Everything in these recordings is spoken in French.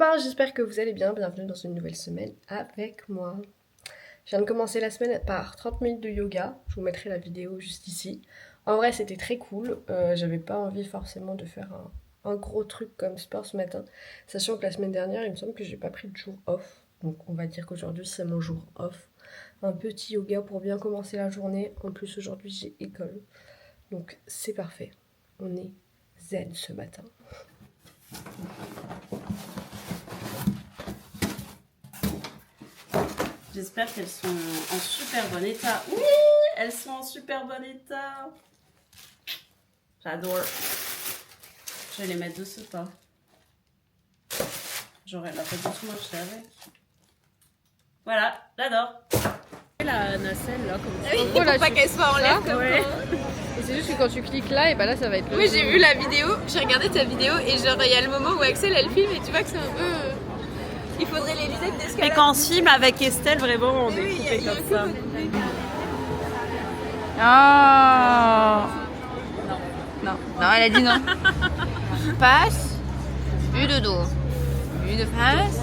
copains, j'espère que vous allez bien, bienvenue dans une nouvelle semaine avec moi. Je viens de commencer la semaine par 30 minutes de yoga, je vous mettrai la vidéo juste ici. En vrai c'était très cool, j'avais pas envie forcément de faire un gros truc comme sport ce matin, sachant que la semaine dernière il me semble que j'ai pas pris de jour off, donc on va dire qu'aujourd'hui c'est mon jour off. Un petit yoga pour bien commencer la journée, en plus aujourd'hui j'ai école, donc c'est parfait, on est zen ce matin. J'espère qu'elles sont en super bon état. Oui, elles sont en super bon état. J'adore. Je vais les mettre dessus, pas. J'aurais la tête dessus, moi je sais avec. Voilà, j'adore. La nacelle là, comme ça. Oui, pour pas qu'elle soit en l'air comme Ouais. Et c'est juste que quand tu cliques là, et bah là ça va être le. Oui, j'ai vu la vidéo, j'ai regardé ta vidéo et genre il y a le moment où Axel elle filme et tu vois que c'est un peu. Il faudrait les lunettes d'escalade. Et quand on se filme avec Estelle, vraiment, on est Oui, coupé il y a comme le ça. Oh non, elle a dit non. Passe, vue de dos, vue de face,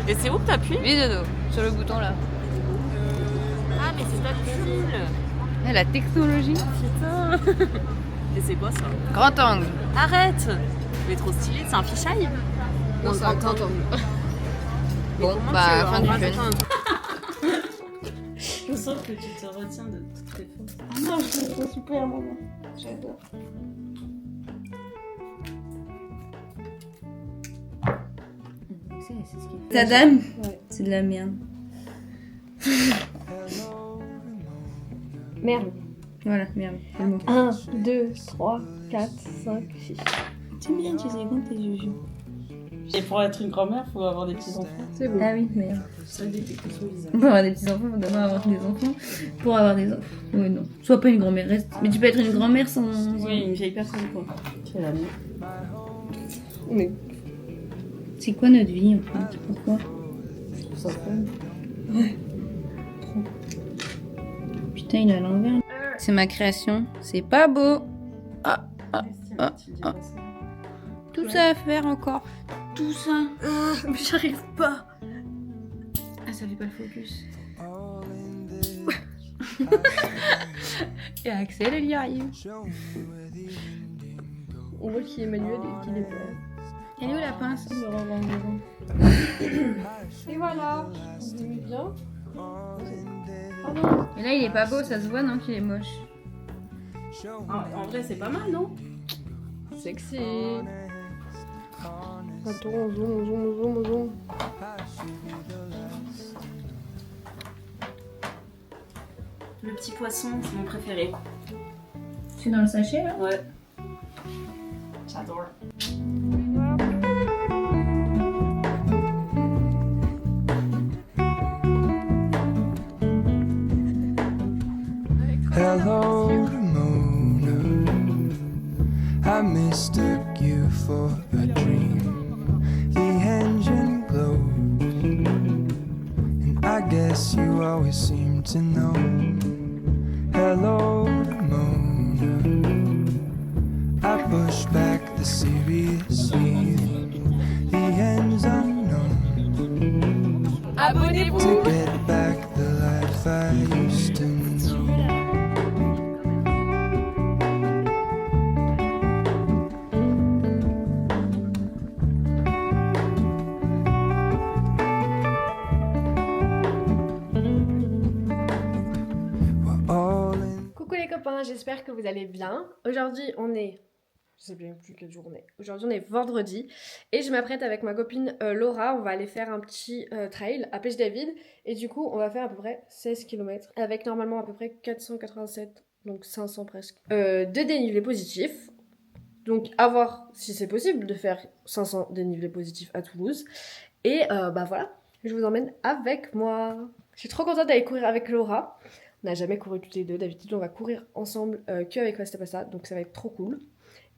Et c'est où que t'appuies? vue de dos, sur le bouton là. Ah, mais c'est pas cool. La technologie. Putain. Et c'est quoi ça? Grand angle. Arrête. Mais trop stylé, c'est un fisheye? Non, c'est un grand angle. Bon, bah, fin du fun. Je sens que tu te retiens de toutes tes fautes. Non, je trouve super moment. J'adore. Ta dame, Ouais. c'est de la merde. Merde. Voilà, merde, c'est le mot. 1, 2, 3, 4, 5, 6. C'est bien, tu sais quand t'es juju. Et pour être une grand-mère, faut avoir des petits-enfants. C'est bon. Ah oui, merde. Ça des techniques bizarres. Pour avoir des petits-enfants, faut d'abord avoir des enfants. Pour avoir des enfants. Oui, non. Sois pas une grand-mère, reste. Mais tu peux être une grand-mère sans. Oui, une vieille personne quoi. C'est la mienne. Mais C'est quoi notre vie en fait? Pourquoi? Je trouve ça fun. Putain, il est à l'envers. C'est ma création. C'est pas beau. Ah, tout ça à faire encore. Tout ça. mais j'arrive pas. Ah, ça fait pas le focus. Et Axel, elle y arrive. On voit qui est Emmanuel et qui est pas. Elle est où la pince? Et voilà. On est bien. Oh non. Mais là, il est pas beau, ça se voit, non, qu'il est moche. En vrai, c'est pas mal, non? Sexy. Attends, on zoom. Le petit poisson, c'est mon préféré. C'est dans le sachet là? Ouais. J'adore. Hello, Mona. I mistook you for a dream. The engine glowed, and I guess you always seem to know. Hello, Mona. I push back the serious feeling. The end's unknown. Abonnez-vous! To get back the life I used to know. Coucou les copains, j'espère que vous allez bien. Aujourd'hui on est... Je sais bien plus quelle journée. Aujourd'hui on est vendredi et je m'apprête avec ma copine Laura. On va aller faire un petit trail à Pêche-David et du coup on va faire à peu près 16 km avec normalement à peu près 487, donc 500 presque, de dénivelé positif. Donc à voir si c'est possible de faire 500 dénivelés positifs à Toulouse. Et bah voilà, je vous emmène avec moi. Je suis trop contente d'aller courir avec Laura. On n'a jamais couru toutes les deux, d'habitude on va courir ensemble qu'avec Restapassa, donc ça va être trop cool.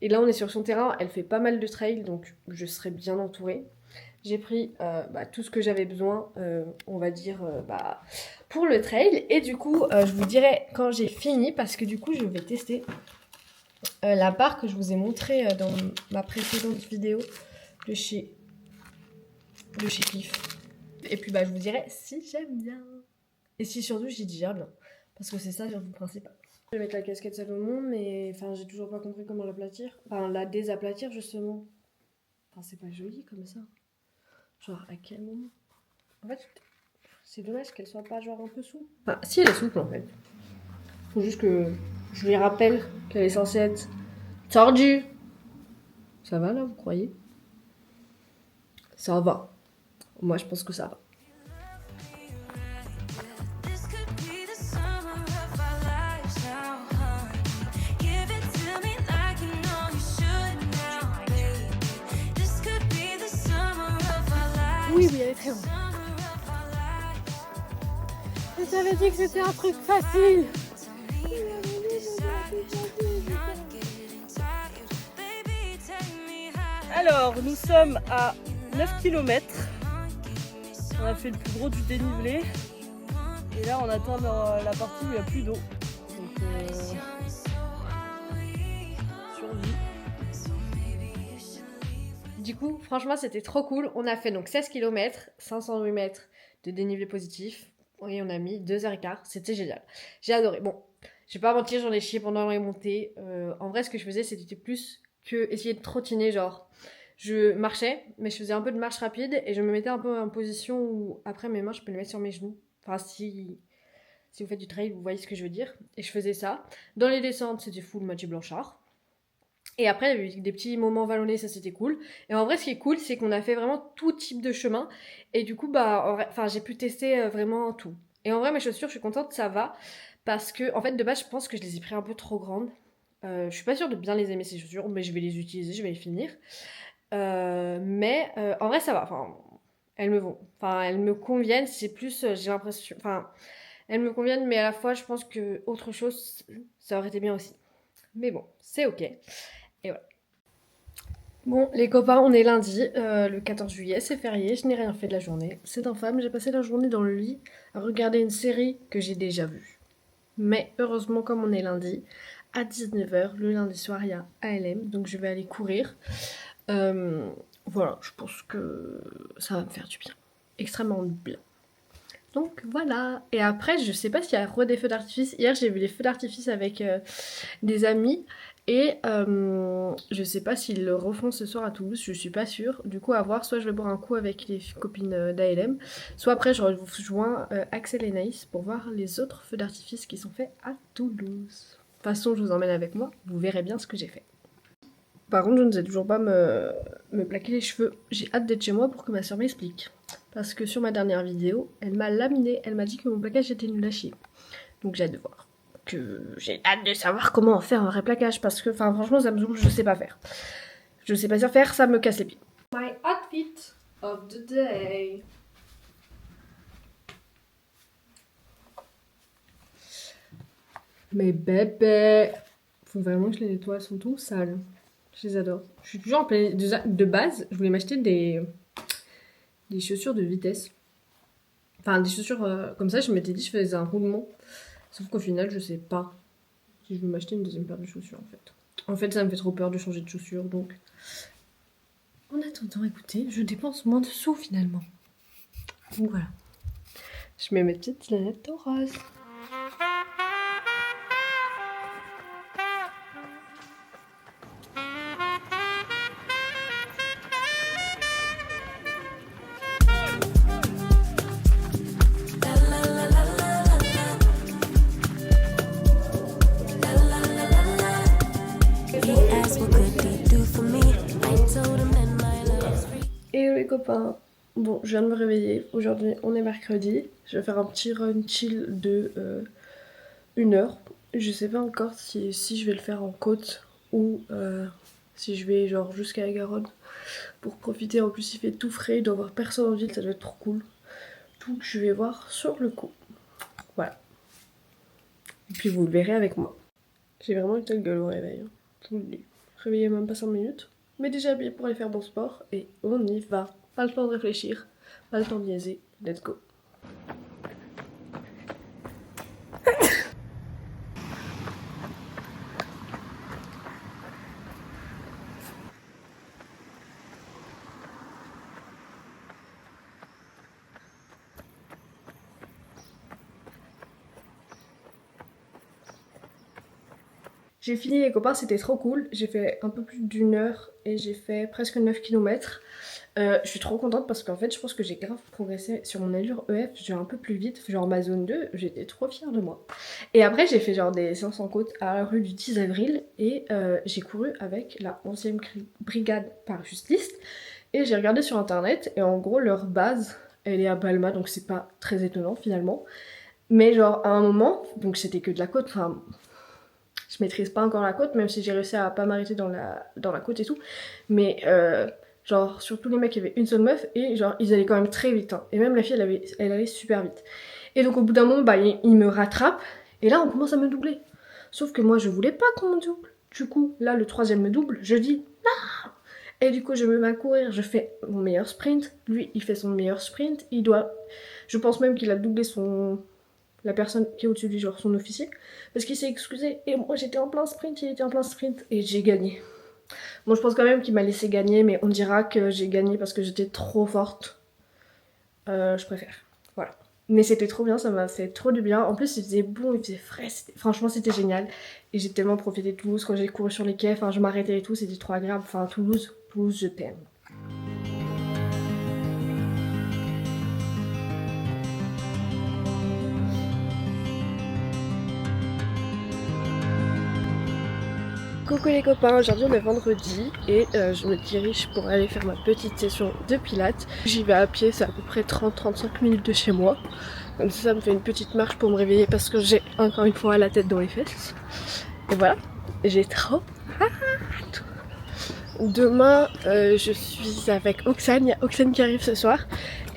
Et là on est sur son terrain, elle fait pas mal de trail, donc je serai bien entourée. J'ai pris tout ce que j'avais besoin, on va dire, pour le trail. Et du coup, je vous dirai quand j'ai fini, parce que du coup je vais tester la barre que je vous ai montrée dans ma précédente vidéo de chez de chez Cliff. Et puis bah je vous dirai si j'aime bien. Et si surtout j'y digère bien. Parce que c'est ça surtout le principal. Je vais mettre la casquette Salomon, mais enfin j'ai toujours pas compris comment l'aplatir. Enfin la désaplatir justement. Enfin c'est pas joli comme ça. Genre à quel moment? En fait c'est dommage qu'elle soit pas genre un peu souple. Enfin si elle est souple en fait. Faut juste que je lui rappelle qu'elle est censée être tordue. Ça va là vous croyez? Ça va. Moi je pense que ça va. Oui, elle est très longue. Je t'avais dit que c'était un truc facile. Alors, nous sommes à 9 km. On a fait le plus gros du dénivelé. Et là, on atteint la partie où il n'y a plus d'eau. Donc, survie. Du coup, franchement, c'était trop cool. On a fait donc 16 km, 508 mètres de dénivelé positif. Et on a mis 2h15. C'était génial. J'ai adoré. Bon, je vais pas mentir, j'en ai chié pendant les montées. En vrai, ce que je faisais, c'était plus que essayer de trottiner. Genre, je marchais, mais je faisais un peu de marche rapide et je me mettais un peu en position où après mes mains, je peux les mettre sur mes genoux. Enfin, si vous faites du trail, vous voyez ce que je veux dire. Et je faisais ça. Dans les descentes, c'était full Mathieu Blanchard. Et après, il y a eu des petits moments vallonnés, ça c'était cool. Et en vrai, ce qui est cool, c'est qu'on a fait vraiment tout type de chemin. Et du coup, j'ai pu tester vraiment tout. Et en vrai, mes chaussures, je suis contente, ça va. Parce que, en fait, de base, je pense que je les ai pris un peu trop grandes. Je suis pas sûre de bien les aimer, ces chaussures, mais je vais les utiliser, je vais les finir. En vrai, ça va. Enfin, elles me vont. Enfin, elles me conviennent. C'est plus, j'ai l'impression... Enfin, elles me conviennent, mais à la fois, je pense que autre chose, ça aurait été bien aussi. Mais bon, c'est ok. Et voilà. Bon, les copains, on est lundi, le 14 juillet, c'est férié, je n'ai rien fait de la journée. C'est infâme, j'ai passé la journée dans le lit à regarder une série que j'ai déjà vue. Mais heureusement, comme on est lundi, à 19h, le lundi soir, il y a ALM, donc je vais aller courir. Voilà, je pense que ça va me faire du bien. Extrêmement bien. Donc voilà. Et après, je sais pas s'il y a des feux d'artifice. Hier, j'ai vu les feux d'artifice avec des amis. Et je sais pas s'ils le refont ce soir à Toulouse, je suis pas sûre. Du coup, à voir, soit je vais boire un coup avec les copines d'ALM, soit après je rejoins Axel et Naïs pour voir les autres feux d'artifice qui sont faits à Toulouse. De toute façon, je vous emmène avec moi, vous verrez bien ce que j'ai fait. Par contre, je ne sais toujours pas me plaquer les cheveux. J'ai hâte d'être chez moi pour que ma soeur m'explique. Parce que sur ma dernière vidéo, elle m'a laminé, elle m'a dit que mon plaquage était nul à chier. Donc j'ai hâte de voir. J'ai hâte de savoir comment faire un vrai plaquage parce que franchement ça me saoule, je sais pas faire. Je sais pas faire, ça me casse les pieds. My outfit of the day. Mes bébés. Faut vraiment que je les nettoie, elles sont tout sales. Je les adore. Je suis toujours en plein... De base, je voulais m'acheter des chaussures de vitesse. Enfin des chaussures comme ça, je m'étais dit je faisais un roulement. Sauf qu'au final, je sais pas si je veux m'acheter une deuxième paire de chaussures en fait. En fait, ça me fait trop peur de changer de chaussures donc. En attendant, écoutez, je dépense moins de sous finalement. Donc voilà. Je mets mes petites lunettes roses. Hello les copains, bon je viens de me réveiller, aujourd'hui on est mercredi, je vais faire un petit run chill de 1 heure. Je sais pas encore si je vais le faire en côte ou si je vais genre jusqu'à la Garonne pour profiter. En plus il fait tout frais, il doit y avoir personne en ville, ça doit être trop cool. Donc je vais voir sur le coup, voilà. Et puis vous le verrez avec moi. J'ai vraiment une telle gueule au réveil, hein. Je vous le dis. Réveillé même pas 5 minutes. Mais déjà habillé pour aller faire mon sport et on y va. Pas le temps de réfléchir, pas le temps de niaiser. Let's go. J'ai fini les copains, c'était trop cool. J'ai fait un peu plus d'1 heure et j'ai fait presque 9 km. Je suis trop contente parce qu'en fait je pense que j'ai grave progressé sur mon allure EF, je vais un peu plus vite, genre ma zone 2, j'étais trop fière de moi. Et après j'ai fait genre des séances en côte à la rue du 10 avril et j'ai couru avec la 11e brigade parachutiste et j'ai regardé sur internet et en gros leur base elle est à Balma donc c'est pas très étonnant finalement. Mais genre à un moment, donc c'était que de la côte, enfin je maîtrise pas encore la côte même si j'ai réussi à pas m'arrêter dans la côte et tout, mais genre surtout les mecs il y avait une seule meuf et genre ils allaient quand même très vite hein. Et même la fille elle allait super vite. Et donc au bout d'un moment bah il me rattrape et là on commence à me doubler. Sauf que moi je voulais pas qu'on me double. Du coup là le 3e me double, je dis non. Et du coup je me mets à courir, je fais mon meilleur sprint, lui il fait son meilleur sprint, je pense même qu'il a doublé la personne qui est au-dessus du genre son officier parce qu'il s'est excusé et moi j'étais en plein sprint, il était en plein sprint et j'ai gagné. Bon, je pense quand même qu'il m'a laissé gagner, mais on dira que j'ai gagné parce que j'étais trop forte. Je préfère. Voilà. Mais c'était trop bien, ça m'a fait trop du bien. En plus, il faisait bon, il faisait frais. Franchement, c'était génial. Et j'ai tellement profité de Toulouse quand j'ai couru sur les quais. Enfin, je m'arrêtais et tout, c'était trop agréable. Enfin, Toulouse, je t'aime. Coucou les copains, aujourd'hui on est vendredi et je me dirige pour aller faire ma petite session de pilates. J'y vais à pied, c'est à peu près 30-35 minutes de chez moi. Comme ça me fait une petite marche pour me réveiller parce que j'ai encore une fois la tête dans les fesses. Et voilà, j'ai trop hâte. Demain je suis avec Oxane, il y a Oxane qui arrive ce soir.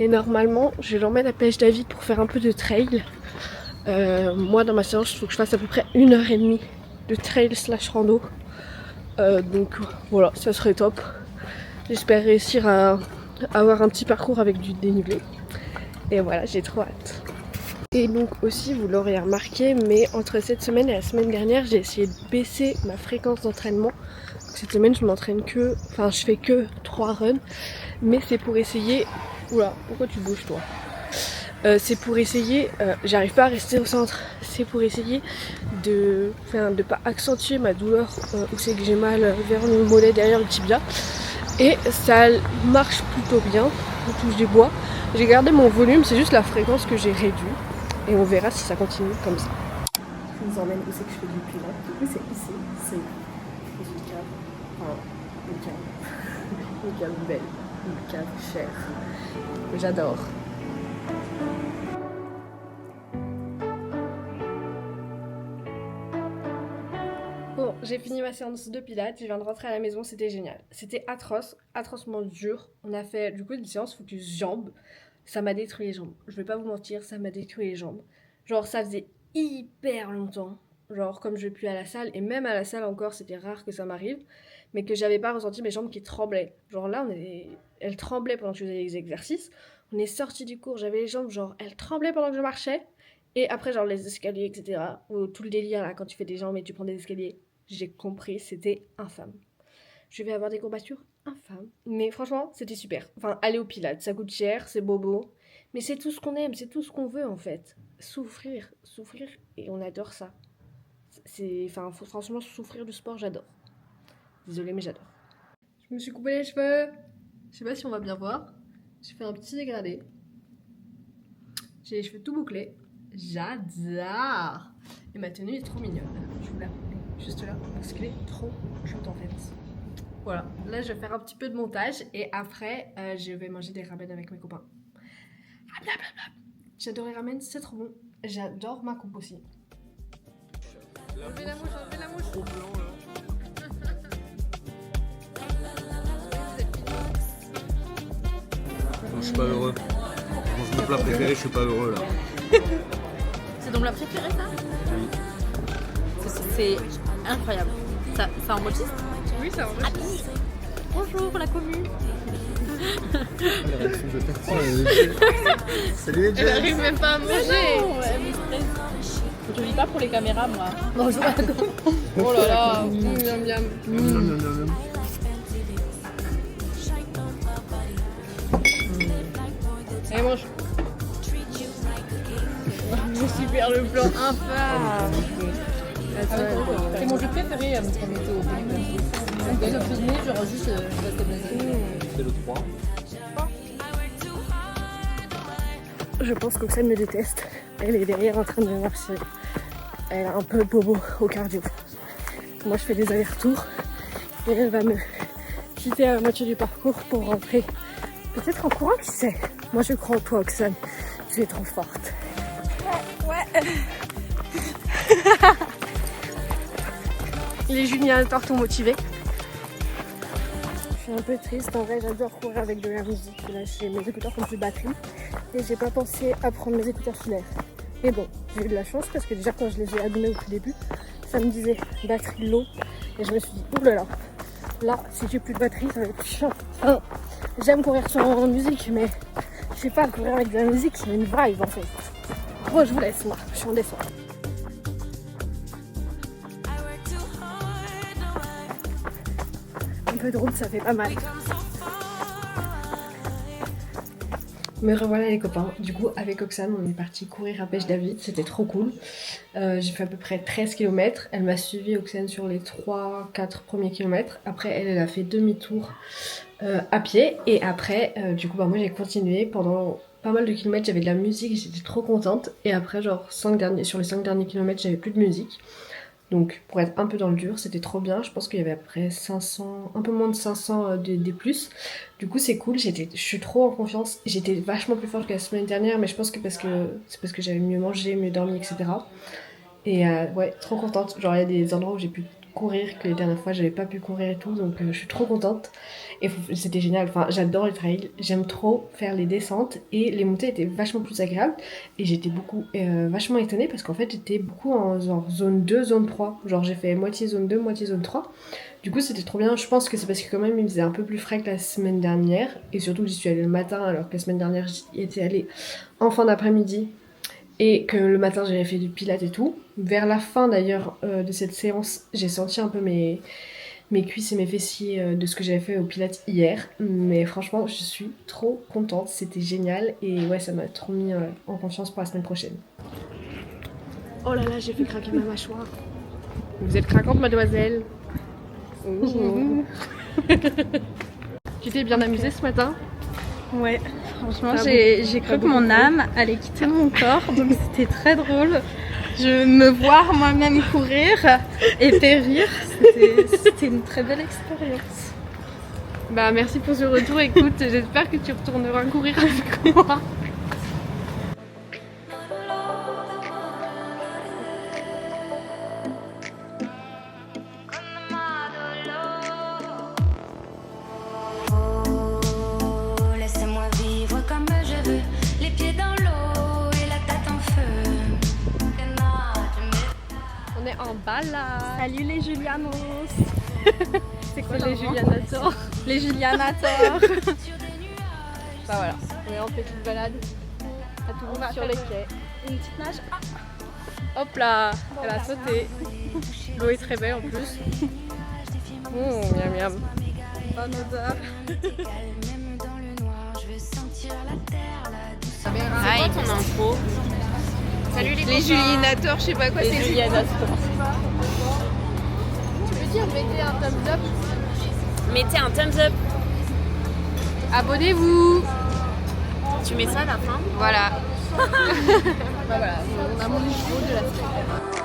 Et normalement je l'emmène à Pêche David pour faire un peu de trail. Moi dans ma séance il faut que je fasse à peu près 1h30 de trail / rando. Donc voilà, ça serait top. J'espère réussir à avoir un petit parcours avec du dénivelé. Et voilà, j'ai trop hâte. Et donc aussi, vous l'aurez remarqué, mais entre cette semaine et la semaine dernière, j'ai essayé de baisser ma fréquence d'entraînement. Cette semaine, je m'entraîne je fais que 3 runs. Mais c'est pour essayer... Oula, pourquoi tu bouges toi ? C'est pour essayer, j'arrive pas à rester au centre, c'est pour essayer de pas accentuer ma douleur où c'est que j'ai mal vers le mollet derrière le tibia. Et ça marche plutôt bien, on touche du bois. J'ai gardé mon volume, c'est juste la fréquence que j'ai réduit. Et on verra si ça continue comme ça. Je vous emmène où c'est que je fais du pilates. Du coup c'est ici, c'est une cave, enfin une cave, une cave belle, une cave chère. J'adore. Bon, j'ai fini ma séance de pilates, je viens de rentrer à la maison, c'était génial. C'était atrocement dur. On a fait du coup une séance focus jambes. Ça m'a détruit les jambes. Je vais pas vous mentir, ça m'a détruit les jambes. Genre ça faisait hyper longtemps. Genre comme je vais plus à la salle, et même à la salle encore, c'était rare que ça m'arrive, mais que j'avais pas ressenti mes jambes qui tremblaient. Genre là, elles tremblaient pendant que je faisais les exercices. On est sorti du cours, j'avais les jambes, genre elles tremblaient pendant que je marchais. Et après, genre les escaliers, etc. Ou tout le délire là, quand tu fais des jambes et tu prends des escaliers. J'ai compris, c'était infâme. Je vais avoir des courbatures infâmes. Mais franchement, c'était super. Enfin, aller au pilates, ça coûte cher, c'est bobo. Mais c'est tout ce qu'on aime, c'est tout ce qu'on veut en fait. Souffrir, et on adore ça. Faut franchement souffrir du sport, j'adore. Désolée, mais j'adore. Je me suis coupé les cheveux. Je sais pas si on va bien voir. J'ai fait un petit dégradé. J'ai les cheveux tout bouclés. J'adore. Et ma tenue est trop mignonne. Je vous la mets juste là parce qu'elle est trop cute en fait. Voilà. Là, je vais faire un petit peu de montage et après, je vais manger des ramen avec mes copains. J'adore les ramen, c'est trop bon. J'adore ma coupe aussi. Enlevez la mouche, Trop blanc là. Non, je suis pas heureux. Je mange mon plat préféré, je suis pas heureux là. C'est ton plat préféré ça? Oui. C'est incroyable. Ça enregistre? Oui, ça enregistre. Bonjour la commu. Salut les Elle arrive même pas à manger. Je vis pas pour les caméras moi. Bonjour à tous. Oh là là. Miam miam. Allez, mange. Je suis faire le plan infâme. C'est mon jeu préféré à mettre en météo. Le premier, genre juste la thématique. C'est le 3. Je pense qu'Oxane me déteste. Elle est derrière en train de marcher. Elle a un peu bobo au cardio. Moi je fais des allers-retours et elle va me quitter à la moitié du parcours pour rentrer. Peut-être en courant, qui sait. Moi je crois en toi Oxane. Tu es trop forte. Ouais. Les Julianateurs t'ont motivé. Je suis un peu triste, en vrai j'adore courir avec de la musique. Là j'ai mes écouteurs qui ont plus de batterie et j'ai pas pensé à prendre mes écouteurs filaires. Et bon, j'ai eu de la chance parce que déjà quand je les ai allumés au tout début, ça me disait batterie low et je me suis dit oulala, là si j'ai plus de batterie ça va être chiant. Enfin, j'aime courir sans musique mais je sais pas, courir avec de la musique c'est une vibe en fait. Bon je vous laisse moi, je suis en descente. Un peu de route ça fait pas mal. Me revoilà les copains, du coup avec Oxane on est parti courir à Pêche David, c'était trop cool. J'ai fait à peu près 13 km, elle m'a suivi Oxane sur les 3-4 premiers kilomètres. Après elle a fait demi-tour à pied et après du coup moi j'ai continué pendant pas mal de kilomètres, j'avais de la musique, j'étais trop contente. Et après genre sur les 5 derniers kilomètres j'avais plus de musique. Donc pour être un peu dans le dur, c'était trop bien. Je pense qu'il y avait après 500, un peu moins de 500 des plus. Du coup c'est cool, je suis trop en confiance. J'étais vachement plus forte que la semaine dernière, mais je pense que c'est parce que j'avais mieux mangé, mieux dormi, etc. Et ouais, trop contente. Genre il y a des endroits où j'ai pu courir que les dernières fois j'avais pas pu courir et tout, donc je suis trop contente. Et c'était génial, enfin j'adore les trails, j'aime trop faire les descentes et les montées étaient vachement plus agréables. Et j'étais vachement étonnée parce qu'en fait j'étais beaucoup en genre zone 2, zone 3. Genre j'ai fait moitié zone 2, moitié zone 3. Du coup c'était trop bien, je pense que c'est parce que quand même il faisait un peu plus frais que la semaine dernière. Et surtout j'y suis allée le matin alors que la semaine dernière j'y étais allée en fin d'après-midi. Et que le matin j'avais fait du pilates et tout. Vers la fin d'ailleurs de cette séance, j'ai senti un peu mes cuisses et mes fessiers de ce que j'avais fait au pilates hier. Mais franchement, je suis trop contente, c'était génial. Et ouais, ça m'a trop mis en confiance pour la semaine prochaine. Oh là là, j'ai fait craquer ma mâchoire. Vous êtes craquante, mademoiselle. Tu t'es bien amusée ce matin? Ouais, franchement j'ai cru que mon âme allait quitter mon corps, donc c'était très drôle. Je me voir moi-même courir et périr, c'était une très belle expérience. Bah merci pour ce retour, écoute, j'espère que tu retourneras courir avec moi. En balade. Salut les Julianos. C'est quoi les Julianateurs? Les Julianateurs. Bah voilà, on est en petite balade à tout le monde sur les quais. Une petite nage. Hop là, elle a sauté. L'eau est très belle en plus. Miam miam. Bonne odeur. C'est quoi ton intro? Salut les Julianateurs, je sais pas quoi, c'est Julianateurs. Tu peux dire mettez un thumbs up? Mettez un thumbs up. Abonnez-vous. Tu mets ça à la fin? Voilà. Bah voilà, on a mon niveau de la semaine.